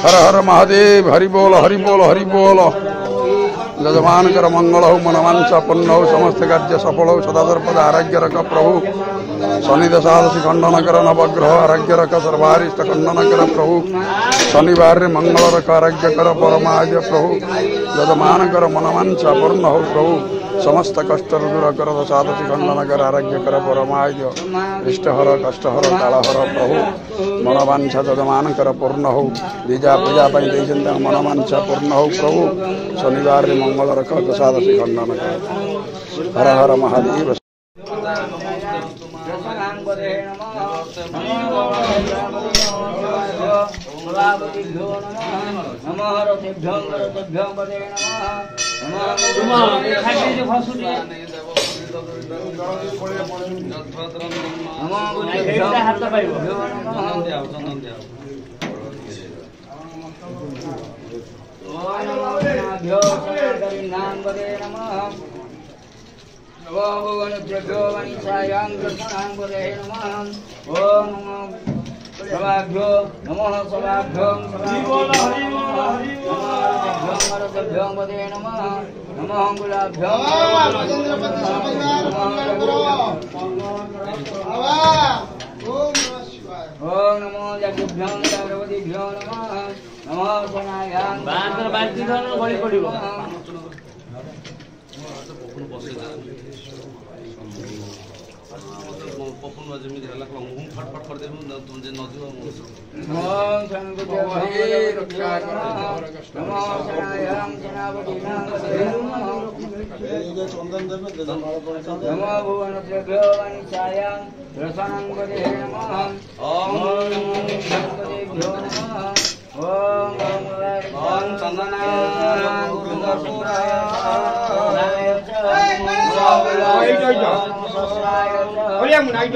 हर हर महादेव। हरि बोल हरि बोल हरि बोल। यजमान कर मंगल हो मनवांचा पुण्य हो समस्त कार्य सफल हो सदा सर्वद आरोग्य रख प्रभु। शनि दशादशी खंडन कर नवग्रह आरोग्य रख सर्वारिष्ट खंडन कर प्रभु। शनिवार मंगल रख आरोग्य कर परमाद्य प्रभु। यजमान कर मनवांचा पूर्ण हो प्रभु। समस्त कष्ट दूर कर दशादशी खंडन कर आरोग्य कर परमाद्य। इष्टहर कष्टहर कालहर प्रभु। मनवांछा यजमान कर पूर्ण हो। बीजा पूजा मनवांछा पूर्ण हो प्रभु। शनिवार मंगल रख दशादशी खंडन कर। हर हर महादेव। सभाभ्यो नमः सभाभ्यो नमः नमः गुलाभ्यो ओम नमो यज्ञभ्यो पार्वतीभ्यो नमः नमः सनायां बांतर बांती धन बळी पडिबो पपुन जमी दिला हम फटफट कर देबो तुम जे नदियो ओम संगुदेव रक्षा कर नमो सनायां जनावती नाम चंदन देवे नमो भुवन प्रभवानि छायां रसनं वदे नमः ओम संगुदेभ्यो नमः ओम ओम चंदना गुरुदर्शनाय नाय च